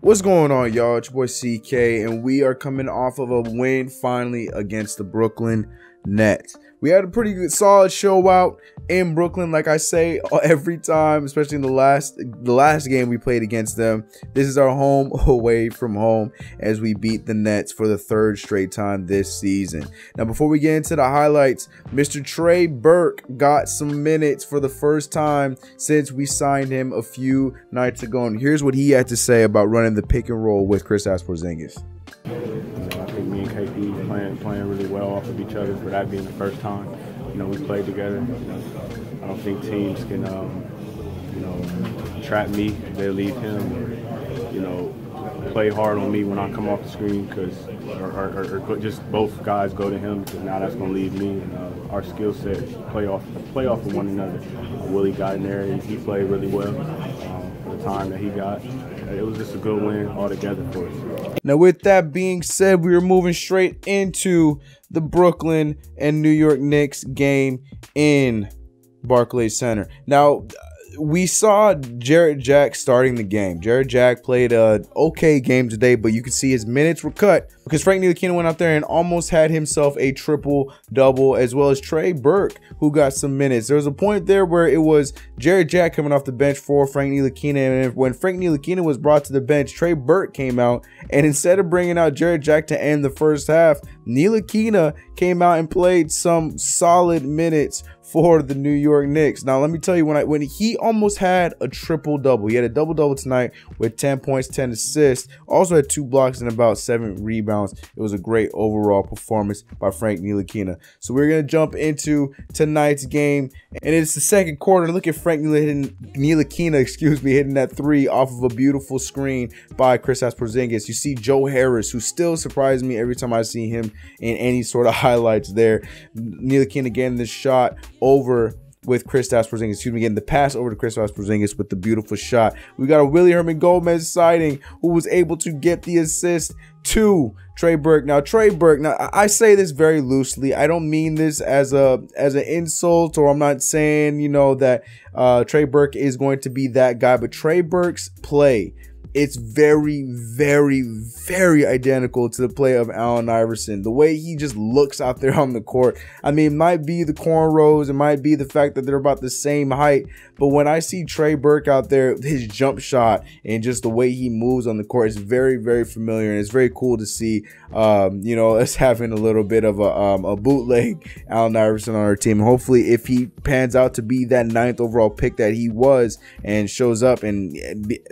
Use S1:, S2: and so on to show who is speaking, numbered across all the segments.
S1: What's going on, y'all? It's your boy CK, and we are coming off of a win finally against the Brooklyn Nets. We had a pretty good, solid show out in Brooklyn, like I say every time, especially in the last game we played against them. This is our home away from home as we beat the Nets for the third straight time this season. Now, before we get into the highlights, Mr. Trey Burke got some minutes for the first time since we signed him a few nights ago, and here's what he had to say about running the pick and roll with Kristaps Porzingis.
S2: I think me and KP playing really well off of each other for that being the first time. We played together. I don't think teams can, trap me. They leave him, or, play hard on me when I come off the screen, or just both guys go to him, because now that's going to leave me. And our skill set play off of one another. Willie got in there. He played really well for the time that he got. It was just a good win altogether for us.
S1: Now, with that being said, we are moving straight into the Brooklyn and New York Knicks game in Barclays Center. Now, we saw Jarrett Jack starting the game. Jarrett Jack played an okay game today, but you can see his minutes were cut because Frank Ntilikina went out there and almost had himself a triple-double, as well as Trey Burke, who got some minutes. There was a point there where it was Jarrett Jack coming off the bench for Frank Ntilikina, and when Frank Ntilikina was brought to the bench, Trey Burke came out, and instead of bringing out Jarrett Jack to end the first half, Ntilikina came out and played some solid minutes for the New York Knicks. Now, let me tell you, when he almost had a triple-double. He had a double-double tonight with 10 points, 10 assists. Also had 2 blocks and about 7 rebounds. It was a great overall performance by Frank Ntilikina. So we're going to jump into tonight's game, and it's the second quarter. Look at Frank Ntilikina, hitting that 3 off of a beautiful screen by Kristaps Porzingis. You see Joe Harris, who still surprises me every time I see him in any sort of highlights there. Ntilikina getting this shot over with Kristaps Porzingis, getting the pass over to Kristaps Porzingis with the beautiful shot. We got a Willie Herman-Gomez sighting who was able to get the assist to Trey Burke. Now, Trey Burke, I say this very loosely. I don't mean this as an insult, or I'm not saying, that Trey Burke is going to be that guy, but Trey Burke's play, it's very, very, very identical to the play of Allen Iverson. The way he just looks out there on the court. I mean, it might be the cornrows, it might be the fact that they're about the same height, but when I see Trey Burke out there, his jump shot and just the way he moves on the court is very, very familiar, and it's very cool to see, us having a little bit of a bootleg Allen Iverson on our team. Hopefully, if he pans out to be that 9th overall pick that he was and shows up and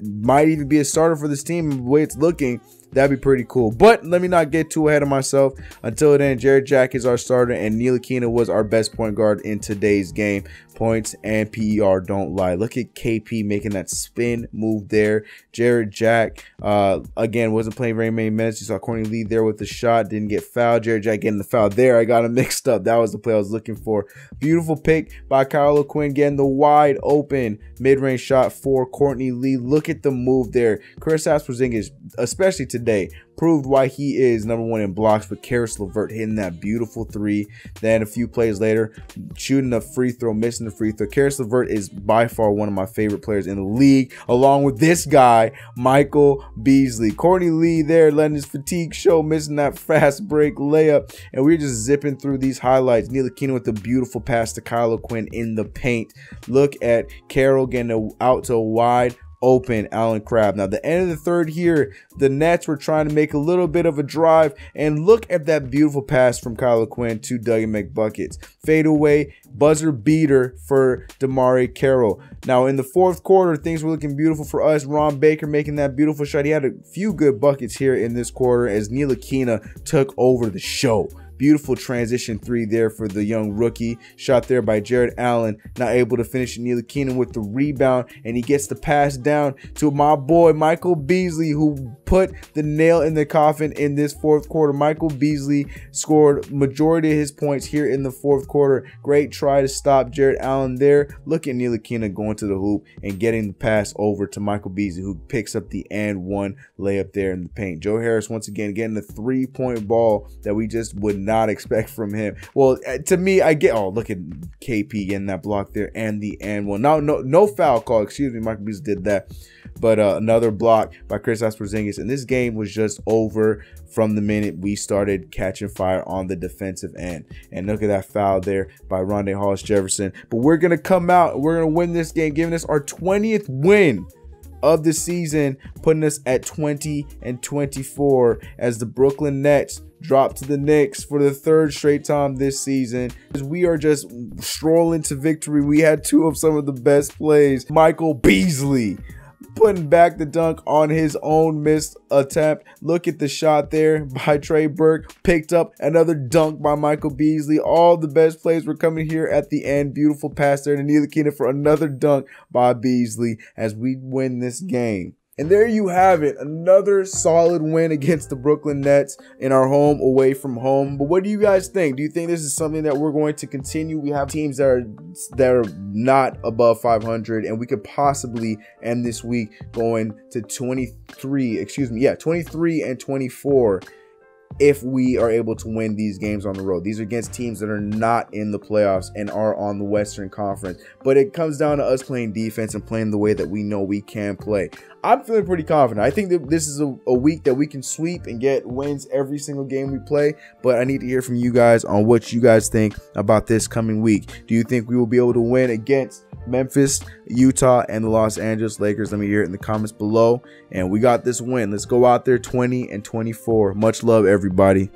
S1: might even be a starter for this team, the way it's looking, that'd be pretty cool. But let me not get too ahead of myself. Until then, Jarrett Jack is our starter, and Ntilikina was our best point guard in today's game. Points and PER don't lie. Look at KP making that spin move there. Jarrett Jack, again, wasn't playing very many minutes. You saw Courtney Lee there with the shot, didn't get fouled. Jarrett Jack getting the foul there. I got him mixed up. That was the play I was looking for. Beautiful pick by Kyle Quinn, getting the wide open mid-range shot for Courtney Lee. Look at the move there. Kristaps Porzingis, especially today, proved why he is #1 in blocks, with Caris LeVert hitting that beautiful 3. Then a few plays later, shooting a free throw, missing the free throw. Caris LeVert is by far one of my favorite players in the league, along with this guy, Michael Beasley. Courtney Lee there letting his fatigue show, missing that fast break layup. And we're just zipping through these highlights. Ntilikina with the beautiful pass to Kyle Quinn in the paint. Look at Carroll getting out to a wide open Allen Crabbe. Now, the end of the third here, the Nets were trying to make a little bit of a drive, and look at that beautiful pass from Kyle Quinn to Dougie McBuckets. Fade away, buzzer beater for DeMarre Carroll. Now, in the fourth quarter, things were looking beautiful for us. Ron Baker making that beautiful shot. He had a few good buckets here in this quarter as Ntilikina took over the show. Beautiful transition 3 there for the young rookie. Shot there by Jared Allen. Not able to finish. Ntilikina with the rebound, and he gets the pass down to my boy Michael Beasley, who put the nail in the coffin in this fourth quarter. Michael Beasley scored majority of his points here in the fourth quarter. Great try to stop Jared Allen there. Look at Ntilikina going to the hoop and getting the pass over to Michael Beasley, who picks up the and 1 layup there in the paint. Joe Harris once again getting the 3-point ball that we just would not expect from him. Well, to me, I get, oh, look at KP getting that block there and the and 1. No foul call, excuse me, Michael Beasley did that. but another block by Kristaps Porzingis, and this game was just over from the minute we started catching fire on the defensive end. And look at that foul there by Rondae Hollis-Jefferson. But we're gonna come out, we're gonna win this game, giving us our 20th win of the season, putting us at 20-24 as the Brooklyn Nets drop to the Knicks for the 3rd straight time this season. As we are just strolling to victory. We had 2 of some of the best plays. Michael Beasley putting back the dunk on his own missed attempt. Look at the shot there by Trey Burke. Picked up another dunk by Michael Beasley. All the best plays were coming here at the end. Beautiful pass there to Ntilikina for another dunk by Beasley as we win this game. And there you have it, another solid win against the Brooklyn Nets in our home, away from home. But what do you guys think? Do you think this is something that we're going to continue? We have teams that are not above 500, and we could possibly end this week going to 23-24 if we are able to win these games on the road. These are against teams that are not in the playoffs and are on the Western Conference. But it comes down to us playing defense and playing the way that we know we can play. I'm feeling pretty confident. I think that this is a week that we can sweep and get wins every single game we play. But I need to hear from you guys on what you guys think about this coming week. Do you think we will be able to win against Memphis, Utah, and the Los Angeles Lakers? Let me hear it in the comments below. And we got this win. Let's go out there 20-24. Much love, everybody.